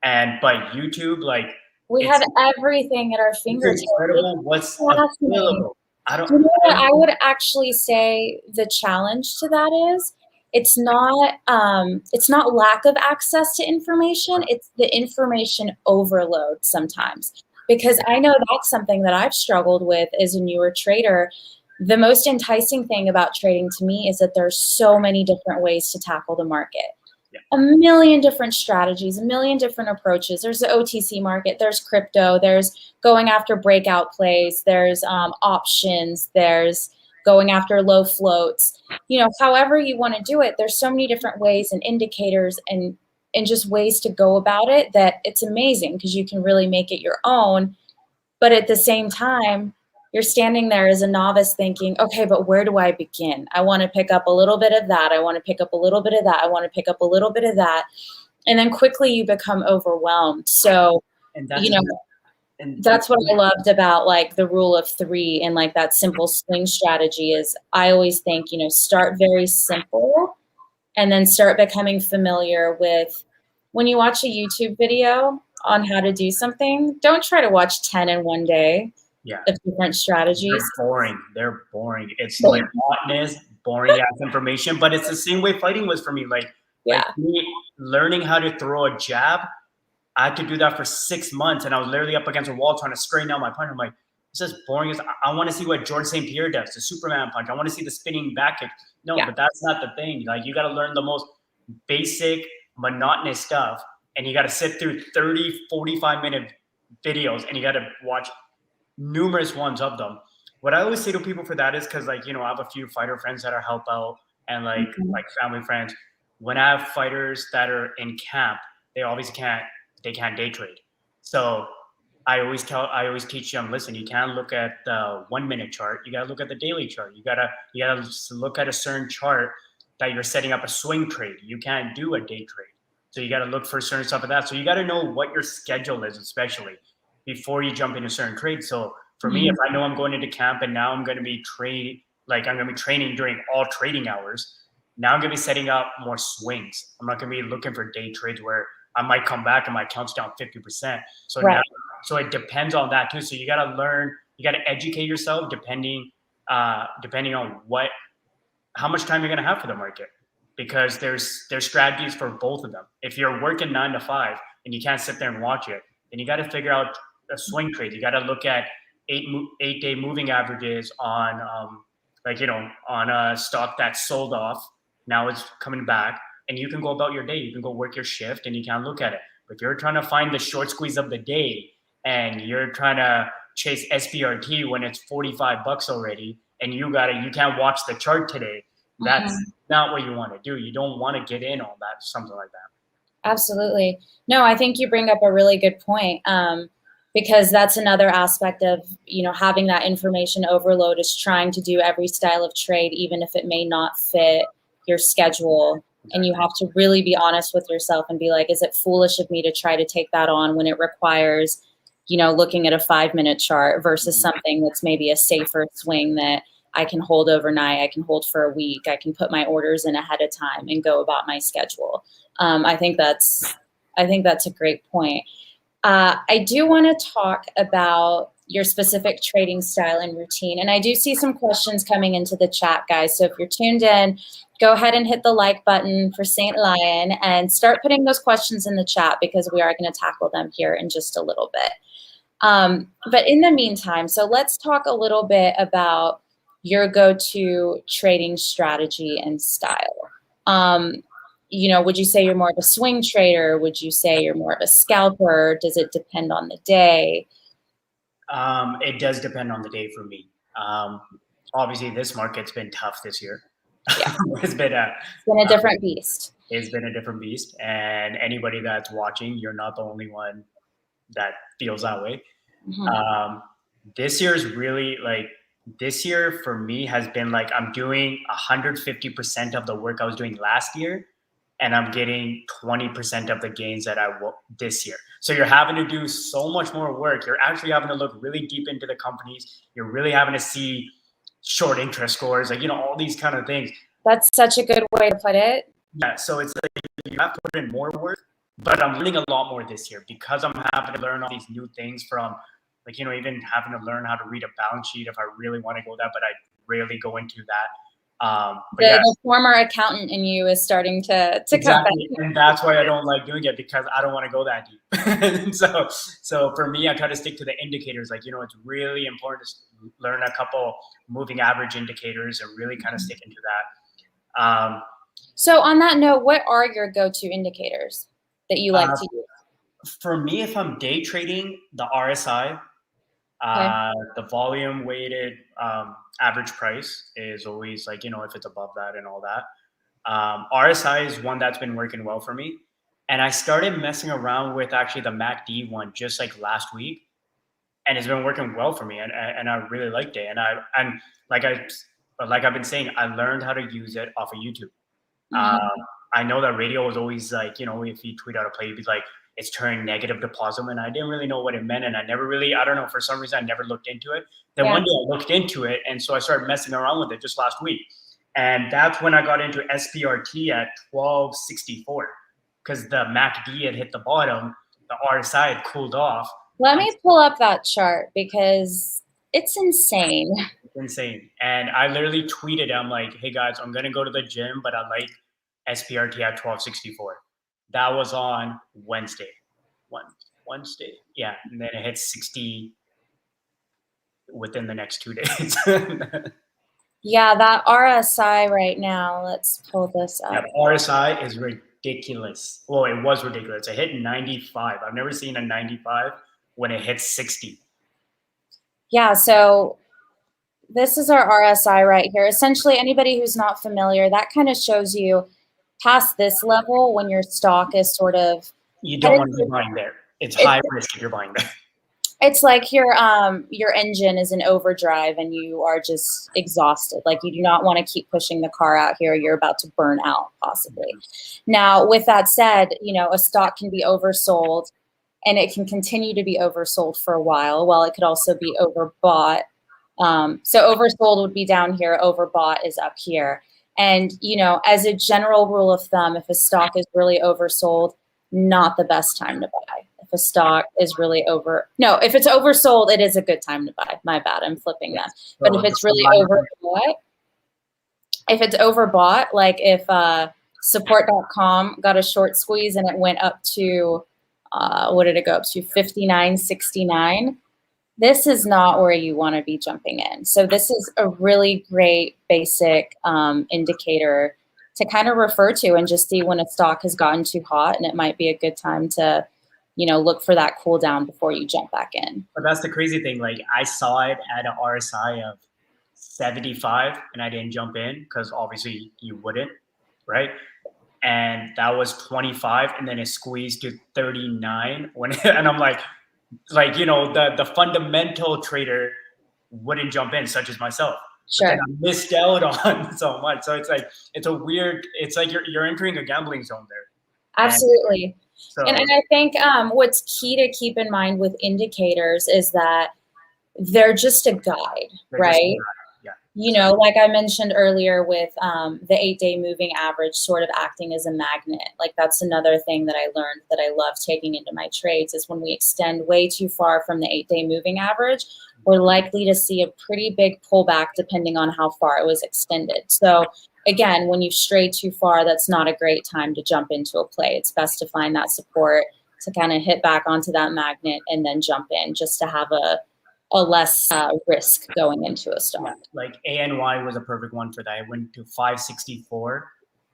But YouTube, like, we have everything at our fingertips. It's incredible what's available. You know what I would actually say the challenge to that is, it's not lack of access to information, it's the information overload sometimes. Because I know that's something that I've struggled with as a newer trader. The most enticing thing about trading to me is that there's so many different ways to tackle the market. A million different strategies, a million different approaches. There's the OTC market, there's crypto, there's going after breakout plays, there's options, there's going after low floats. However you want to do it, there's so many different ways and indicators and just ways to go about it that it's amazing because you can really make it your own. But at the same time, you're standing there as a novice thinking, okay, but where do I begin? I want to pick up a little bit of that. I want to pick up a little bit of that. I want to pick up a little bit of that. And then quickly you become overwhelmed. So, that's what I loved about like the rule of 3 and like that simple swing strategy is I always think, start very simple and then start becoming familiar with when you watch a YouTube video on how to do something, don't try to watch 10 in one day. Of different strategies. They're boring. It's monotonous, boring ass information, but it's the same way fighting was for me. Like me learning how to throw a jab, I had to do that for 6 months, and I was literally up against a wall trying to straighten out my punch. I'm like, this is boring. I want to see what George St. Pierre does, the Superman punch. I want to see the spinning back kick. No, but that's not the thing. Like, you got to learn the most basic, monotonous stuff, and you got to sit through 30, 45-minute videos, and you got to watch numerous ones of them. What I always say to people for that is because, like, I have a few fighter friends that are help out and like family friends. When I have fighters that are in camp, they can't day trade. So I always teach them, listen, you can't look at the 1 minute chart. You got to look at the daily chart. You got to look at a certain chart that you're setting up a swing trade. You can't do a day trade. So you got to look for certain stuff of that. So you got to know what your schedule is, especially before you jump into certain trades. So for me, if I know I'm going into camp and now I'm going to be training during all trading hours, now I'm going to be setting up more swings. I'm not going to be looking for day trades where I might come back and my account's down 50%. So so it depends on that too. So you got to learn, you got to educate yourself depending on how much time you're going to have for the market, because there's strategies for both of them. If you're working 9 to 5 and you can't sit there and watch it, then you got to figure out a swing trade. You got to look at 8-day moving averages on on a stock that's sold off. Now it's coming back, and you can go about your day. You can go work your shift, and you can look at it. But if you're trying to find the short squeeze of the day, and you're trying to chase SPRT when it's $45 already, and you can't watch the chart today, That's not what you want to do. You don't want to get in on that, something like that. Absolutely. No, I think you bring up a really good point, because that's another aspect of, having that information overload is trying to do every style of trade, even if it may not fit your schedule. And you have to really be honest with yourself and be like, is it foolish of me to try to take that on when it requires, looking at a 5-minute chart versus something that's maybe a safer swing that I can hold overnight, I can hold for a week, I can put my orders in ahead of time and go about my schedule. I think that's a great point. I do want to talk about your specific trading style and routine. And I do see some questions coming into the chat, guys. So if you're tuned in, go ahead and hit the like button for St Lyon and start putting those questions in the chat, because we are going to tackle them here in just a little bit. But in the meantime, so let's talk a little bit about your go-to trading strategy and style. Would you say you're more of a swing trader? Would you say you're more of a scalper? Does it depend on the day? It does depend on the day for me. Obviously, this market's been tough this year. Yeah. It's been a different beast. It's been a different beast. And anybody that's watching, you're not the only one that feels that way. This year's really this year for me has been like I'm doing 150% of the work I was doing last year, and I'm getting 20% of the gains that I will this year. So you're having to do so much more work. You're actually having to look really deep into the companies. You're really having to see short interest scores, all these kind of things. That's such a good way to put it. Yeah, so it's like you have to put in more work, but I'm learning a lot more this year because I'm having to learn all these new things from, even having to learn how to read a balance sheet if I really want to go that, but I rarely go into that. The former accountant in you is starting to exactly. Come back. And that's why I don't like doing it, because I don't want to go that deep. so for me, I try to stick to the indicators. It's really important to learn a couple moving average indicators and really kind of stick into that. So on that note, what are your go-to indicators that you like to use? For me, if I'm day trading, the RSI, the volume weighted average price is always if it's above that and all that. RSI is one that's been working well for me. And I started messing around with actually the MACD one just last week. And it's been working well for me. And I really liked it. And like I've been saying, I learned how to use it off of YouTube. I know that radio was always if you tweet out a play, you'd be like, it's turning negative to positive. And I didn't really know what it meant. And I don't know, for some reason, I never looked into it. Then one day I looked into it. And so I started messing around with it just last week. And that's when I got into SPRT at 1264, because the MACD had hit the bottom, the RSI had cooled off. Let me pull up that chart because it's insane. It's insane. And I literally tweeted, I'm like, hey guys, I'm going to go to the gym, but I like SPRT at 1264. That was on Wednesday. Wednesday. Yeah. And then it hit 60 within the next 2 days. Yeah, that RSI right now, let's pull this up. Yeah, the RSI is ridiculous. Well, it was ridiculous. It hit 95. I've never seen a 95 when it hits 60. Yeah, so this is our RSI right here. Essentially, anybody who's not familiar, that kind of shows you past this level when your stock is sort of... You don't want to be buying there. It's high risk if you're buying there. It's like your engine is in overdrive and you are just exhausted. Like you do not want to keep pushing the car out here. You're about to burn out possibly. Now, with that said, a stock can be oversold and it can continue to be oversold for a while it could also be overbought. So oversold would be down here. Overbought is up here. And, as a general rule of thumb, if a stock is really oversold, not the best time to buy. If a stock is really if it's oversold, it is a good time to buy. My bad, I'm flipping that. But if it's really overbought, like if support.com got a short squeeze and it went up to, what did it go up to? 59.69. This is not where you want to be jumping in. So this is a really great basic indicator to kind of refer to and just see when a stock has gotten too hot, and it might be a good time to, look for that cool down before you jump back in. But that's the crazy thing. Like I saw it at an RSI of 75 and I didn't jump in because obviously you wouldn't, right? And that was 25, and then it squeezed to 39 when and I'm like the fundamental trader wouldn't jump in, such as myself. But then Sure. I missed out on so much. So it's a weird. It's like you're entering a gambling zone there. And Absolutely. so And I think what's key to keep in mind with indicators is that they're just a guide, they're just right? yeah. You know, like I mentioned earlier with the 8-day moving average sort of acting as a magnet. Like that's another thing that I learned that I love taking into my trades is when we extend way too far from the 8-day moving average, we're likely to see a pretty big pullback depending on how far it was extended. So again, when you've strayed too far, that's not a great time to jump into a play. It's best to find that support to kind of hit back onto that magnet and then jump in just to have a less risk going into a stock. Yeah, like ANY was a perfect one for that. It went to 564.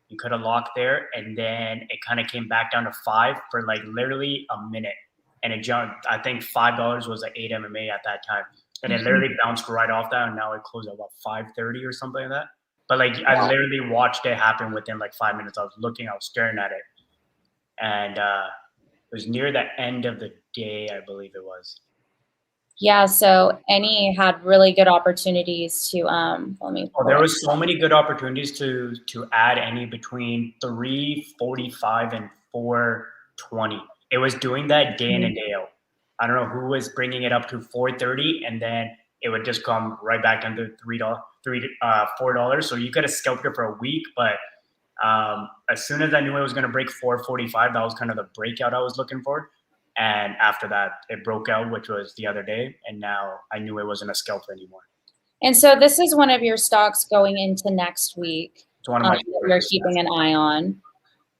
You could have locked there, and then it kind of came back down to 5 for like literally a minute, and it jumped. I think $5 was like 8 MMA at that time, and it literally bounced right off that, and now it closed at about 530 or something like that. But like I literally watched it happen within like 5 minutes. I was staring at it, and it was near the end of the day, I believe it was. Yeah, so any had really good opportunities to let me Oh, there was so many good opportunities to add any between 345 and 420. It was doing that day in and day out. I don't know who was bringing it up to 430, and then it would just come right back down to $4. So you could have scalped it for a week, but as soon as I knew it was going to break 445, that was kind of the breakout I was looking for. And after that, it broke out, which was the other day, and now I knew it wasn't a scalp anymore. And so this is one of your stocks going into next week. It's one of my that you're keeping an eye on.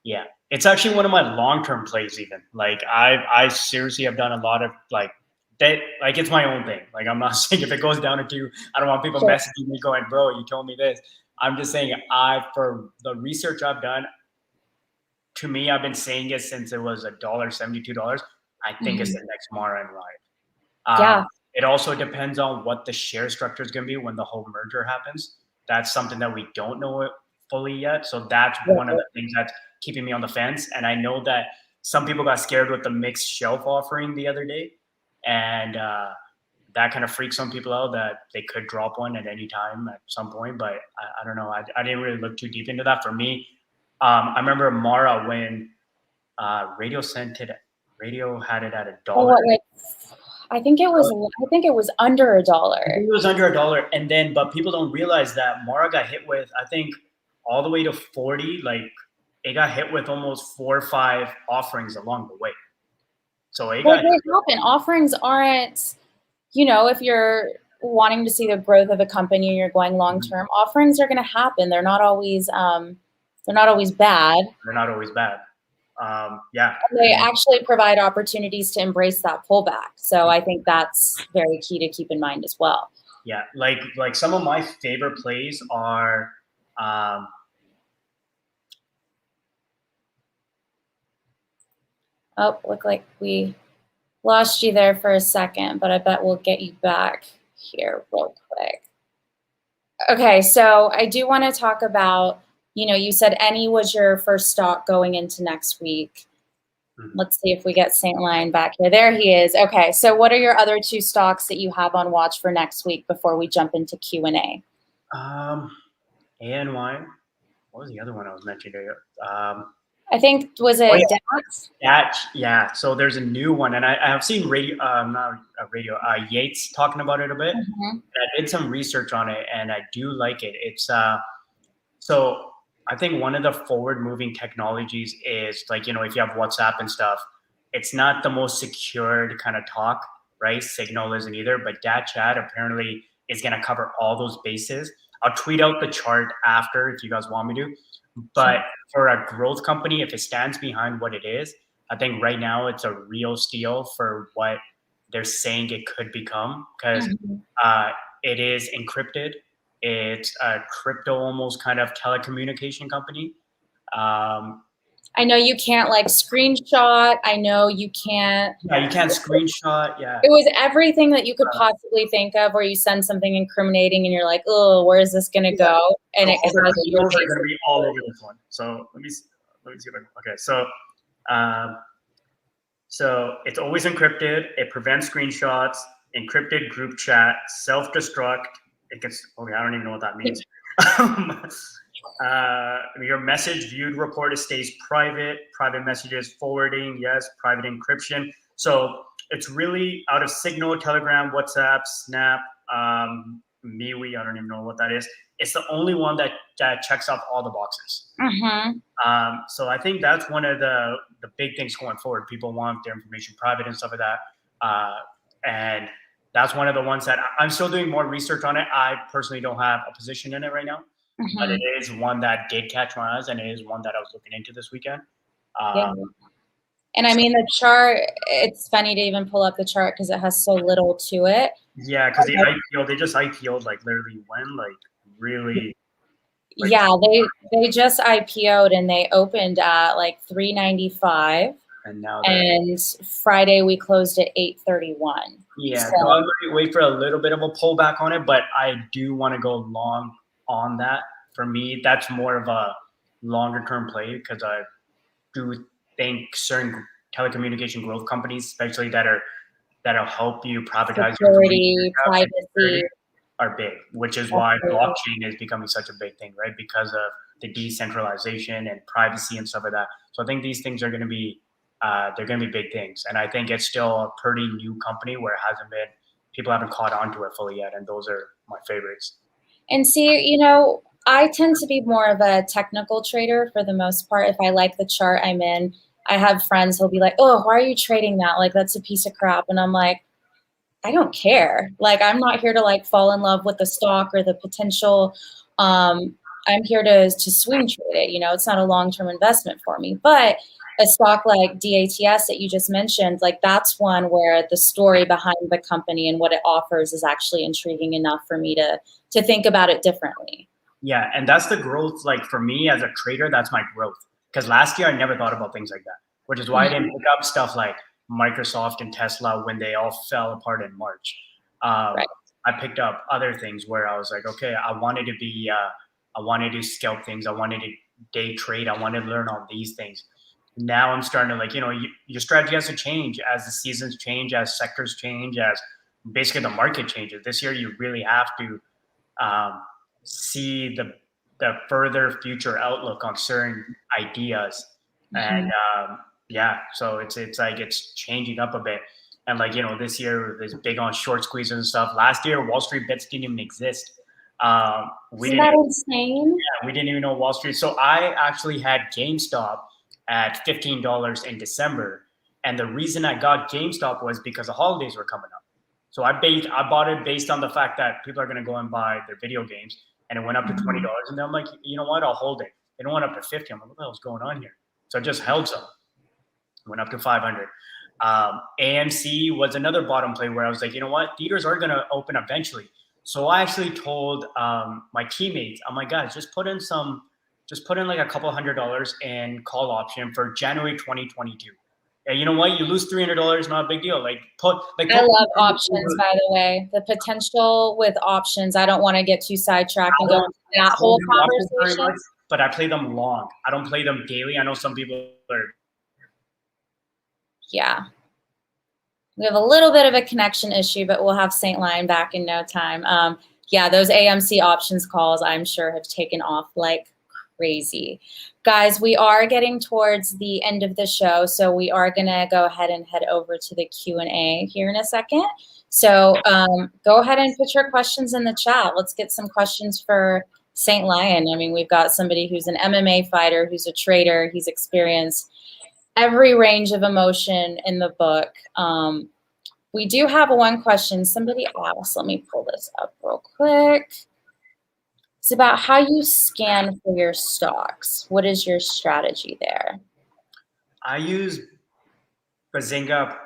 Yeah, it's actually one of my long-term plays. Even like I seriously have done a lot of like that. Like it's my own thing. Like I'm not saying if it goes down to two, I don't want people messaging me going, "Bro, you told me this." I'm just saying for the research I've done. To me, I've been saying it since it was $1.72. I think it's the next Mara and Ride. It also depends on what the share structure is going to be when the whole merger happens. That's something that we don't know fully yet. So that's one of the things that's keeping me on the fence. And I know that some people got scared with the mixed shelf offering the other day. And that kind of freaks some people out that they could drop one at any time at some point. But I don't know. I didn't really look too deep into that. For me, I remember Mara when Radio had it at $1. I think it was under $1. It was under $1, and then but people don't realize that Mara got hit with I think all the way to 40. Like it got hit with almost 4 or 5 offerings along the way. So it got happen. Offerings aren't, if you're wanting to see the growth of a company and you're going long term, offerings are going to happen. They're not always bad. They're not always bad. They actually provide opportunities to embrace that pullback. So I think that's very key to keep in mind as well. Yeah, like some of my favorite plays are look like we lost you there for a second, but I bet we'll get you back here real quick. Okay, so I do want to talk about, you said any was your first stock going into next week. Let's see if we get St Lyon back here. There he is. Okay, so what are your other 2 stocks that you have on watch for next week before we jump into Q&A? ANY. What was the other one I was mentioning? I think, was it DAX? DAX, yeah. So there's a new one, and I have seen Yates talking about it a bit. And I did some research on it, and I do like it. It's so I think one of the forward-moving technologies is like, if you have WhatsApp and stuff, it's not the most secured kind of talk, right? Signal isn't either, but Dat Chat apparently is going to cover all those bases. I'll tweet out the chart after if you guys want me to. But for a growth company, if it stands behind what it is, I think right now it's a real steal for what they're saying it could become because it is encrypted. It's a crypto almost kind of telecommunication company. I know you can't like screenshot. I know you can't. Yeah, you can't screenshot. Yeah. It was everything that you could possibly think of where you send something incriminating and you're like, oh, where is this going to go? And so it all has the your emails are going to be all over this one. So let me see if okay. So it's always encrypted. It prevents screenshots, encrypted group chat, self-destruct. It gets, okay, I don't even know what that means. Your message viewed report stays private. Private messages forwarding, yes. Private encryption. So it's really out of Signal, Telegram, WhatsApp, Snap, MeWe. I don't even know what that is. It's the only one that checks off all the boxes. So I think that's one of the big things going forward. People want their information private and stuff like that. And that's one of the ones that I'm still doing more research on it. I personally don't have a position in it right now, but it is one that did catch my eyes, and it is one that I was looking into this weekend. Yeah. And I mean, the chart, it's funny to even pull up the chart because it has so little to it. Yeah, because they just IPO'd like literally when, like really. Like, yeah, they just IPO'd and they opened at like $395. And now Friday we closed at $831. Yeah, so I'm going to wait for a little bit of a pullback on it, but I do want to go long on that. For me, that's more of a longer term play because I do think certain telecommunication growth companies, especially that'll help you privatize security, privacy, are big, which is why blockchain is becoming such a big thing, right? Because of the decentralization and privacy and stuff like that. So I think these things are going to be they're going to be big things, and I think it's still a pretty new company where it hasn't been, people haven't caught on to it fully yet, and those are my favorites. And see, I tend to be more of a technical trader for the most part. If I like the chart I'm in, I have friends who'll be like, oh, why are you trading that? Like, that's a piece of crap. And I'm like, I don't care. Like, I'm not here to like fall in love with the stock or the potential. I'm here to swing trade it. It's not a long-term investment for me. But a stock like DATS that you just mentioned, like that's one where the story behind the company and what it offers is actually intriguing enough for me to think about it differently. Yeah, and that's the growth. Like for me as a trader, that's my growth. Because last year I never thought about things like that, which is why I didn't pick up stuff like Microsoft and Tesla when they all fell apart in March. Right. I picked up other things where I was like, okay, I wanted to scalp things. I wanted to day trade. I wanted to learn all these things. Now I'm starting to like, your strategy has to change as the seasons change, as sectors change, as basically the market changes. This year, you really have to see the further future outlook on certain ideas. And so it's like it's changing up a bit. And like, this year is big on short squeezes and stuff. Last year, Wall Street bets didn't even exist. Isn't that insane? Yeah, we didn't even know Wall Street. So I actually had GameStop at $15 in December. And the reason I got GameStop was because the holidays were coming up. So I bought it based on the fact that people are going to go and buy their video games. And it went up to $20. And then I'm like, you know what? I'll hold it. It went up to 50. I'm like, what the hell's going on here? So I just held some. It went up to 500. AMC was another bottom play where I was like, you know what? Theaters are going to open eventually. So I actually told my teammates, I'm like, guys, just put in like a couple $100 in call option for January 2022. And you know what? You lose $300, not a big deal. I love options, by the way. The potential with options. I don't want to get too sidetracked and go into that whole conversation. But I play them long. I don't play them daily. I know some people are. Yeah. We have a little bit of a connection issue, but we'll have St Lyon back in no time. Those AMC options calls, I'm sure, have taken off like crazy. Guys, we are getting towards the end of the show, so we are going to go ahead and head over to the Q&A here in a second. So go ahead and put your questions in the chat. Let's get some questions for St Lyon. I mean, we've got somebody who's an MMA fighter, who's a trader, he's experienced every range of emotion in the book. We do have one question somebody asked. Let me pull this up real quick. It's about how you scan for your stocks. What is your strategy there? I use Benzinga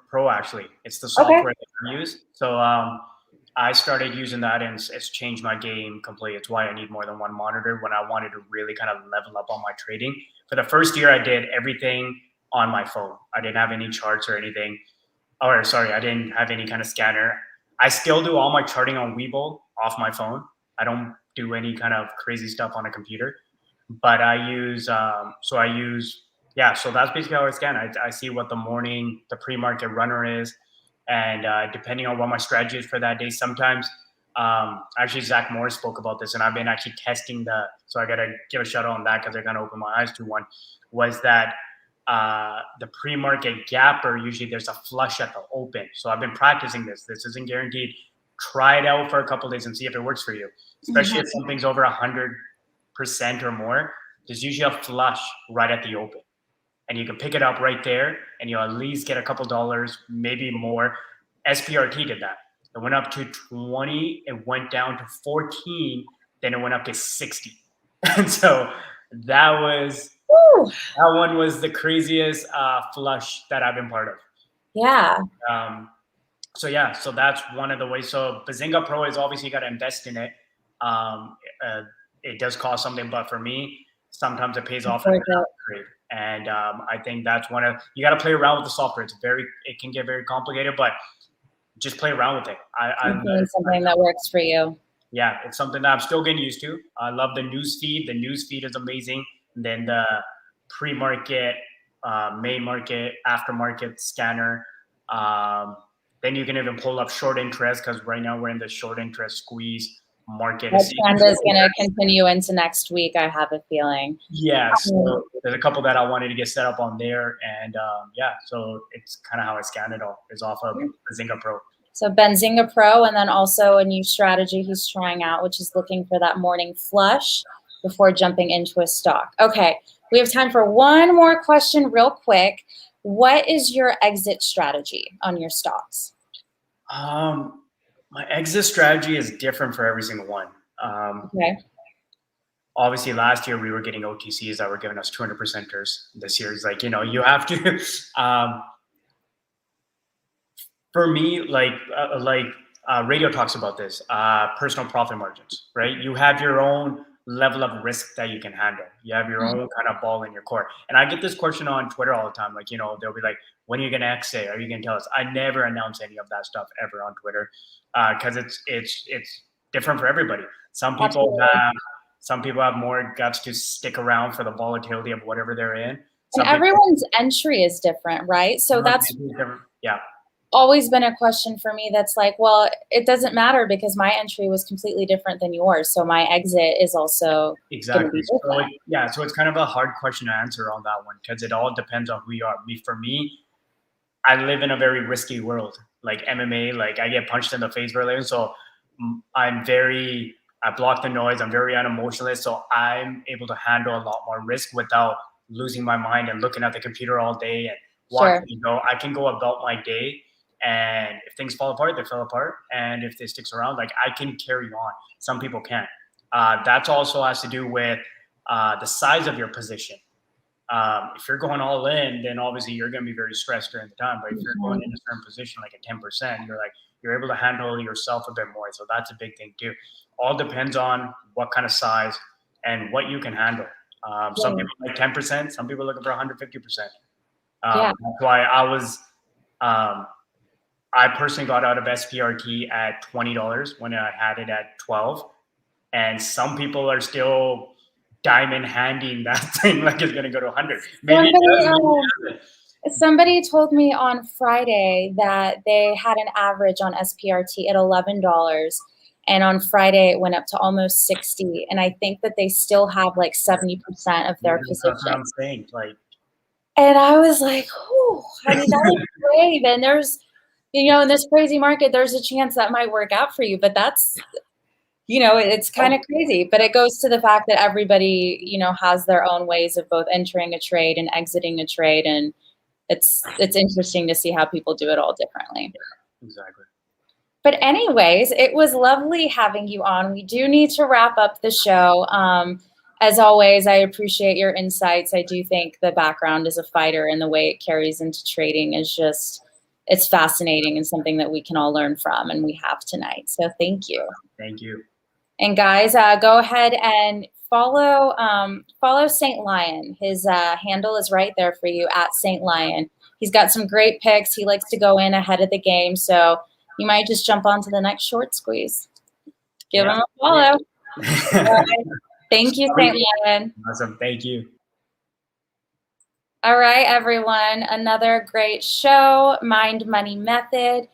Pro actually. It's the software that I use. So I started using that, and it's changed my game completely. It's why I need more than one monitor when I wanted to really kind of level up on my trading. for the first year, I did everything on my phone. I didn't have any charts or anything. Or sorry, I didn't have any kind of scanner. I still do all my charting on Webull off my phone. I don't do any kind of crazy stuff on a computer. But I use, so that's basically how I scan. I see what the pre-market runner is. And depending on what my strategy is for that day, sometimes, actually Zach Morris spoke about this, and I've been actually testing so I got to give a shout out on that because I kind of opened my eyes to one, was that the pre-market gapper, usually there's a flush at the open. So I've been practicing this. This isn't guaranteed. Try it out for a couple of days and see if it works for you, especially if something's over 100% or more. There's usually a flush right at the open, and you can pick it up right there, and you'll at least get a couple dollars, maybe more. SPRT did that. It went up to 20, it went down to 14, then it went up to 60. And so that one was the craziest flush that I've been part of. Yeah. So that's one of the ways. So Benzinga Pro is obviously you got to invest in it. It does cost something, but for me, sometimes it pays off. And I think that's you got to play around with the software. It can get very complicated, but just play around with it. I'm doing something that works for you. Yeah, it's something that I'm still getting used to. I love the news feed. The news feed is amazing. And then the pre-market, main market, aftermarket scanner. Then you can even pull up short interest, because right now we're in the short interest squeeze market. That trend is going to continue into next week, I have a feeling. Yeah, so there's a couple that I wanted to get set up on there. And so it's kind of how I scan it all, is off of Benzinga Pro. So Benzinga Pro, and then also a new strategy he's trying out, which is looking for that morning flush before jumping into a stock. Okay, we have time for one more question real quick. What is your exit strategy on your stocks? My exit strategy is different for every single one. Okay. Obviously, last year we were getting OTCs that were giving us 200%ers. This year is like, you have to. For me, radio talks about this, personal profit margins, right? You have your own level of risk that you can handle. You have your own kind of ball in your court. And I get this question on Twitter all the time. Like, they'll be like, when are you going to exit? Are you going to tell us? I never announce any of that stuff ever on Twitter, because it's different for everybody. Some people have more guts to stick around for the volatility of whatever they're in. And everyone's entry is different, right? So that's always been a question for me that's like, well, it doesn't matter because my entry was completely different than yours. So my exit is also exactly. So it's kind of a hard question to answer on that one, because it all depends on who you are. For me, I live in a very risky world, like MMA, like I get punched in the face very often. So I block the noise. I'm very unemotionalist. So I'm able to handle a lot more risk without losing my mind and looking at the computer all day and watching. I can go about my day. And if things fall apart, they fall apart. And if they sticks around, like I can carry on. Some people can't. That also has to do with the size of your position. If you're going all in, then obviously you're going to be very stressed during the time. But if you're going in a certain position, like a 10%, you're able to handle yourself a bit more. So that's a big thing too. All depends on what kind of size and what you can handle. Some people like 10%. Some people are looking for 150%. That's why I personally got out of SPRT at $20 when I had it at 12, and some people are still diamond handing that thing like it's going to go to 100. Maybe somebody told me on Friday that they had an average on SPRT at $11, and on Friday it went up to almost 60. And I think that they still have like 70% of their position. That's what I'm saying. And I was like, "Oh, I mean, that was great." And there's, in this crazy market, there's a chance that might work out for you, but that's, it's kind of crazy. But it goes to the fact that everybody, has their own ways of both entering a trade and exiting a trade. And it's interesting to see how people do it all differently. Exactly. But anyways, it was lovely having you on. We do need to wrap up the show. As always, I appreciate your insights. I do think the background as a fighter and the way it carries into trading is just, it's fascinating and something that we can all learn from, and we have tonight. So thank you. Thank you. And guys, go ahead and follow St Lyon. His handle is right there for you at St Lyon. He's got some great picks. He likes to go in ahead of the game, so you might just jump on to the next short squeeze. Give him a follow. All right. Thank you, St Lyon. Awesome. Thank you. All right, everyone. Another great show, Mind Money Method.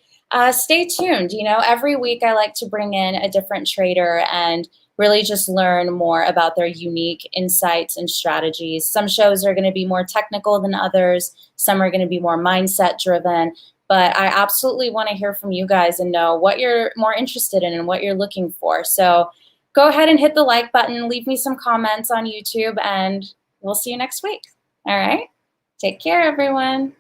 Stay tuned. You know, every week I like to bring in a different trader and really just learn more about their unique insights and strategies. Some shows are going to be more technical than others. Some are going to be more mindset driven. But I absolutely want to hear from you guys and know what you're more interested in and what you're looking for. So go ahead and hit the like button, leave me some comments on YouTube, and we'll see you next week. All right? Take care, everyone.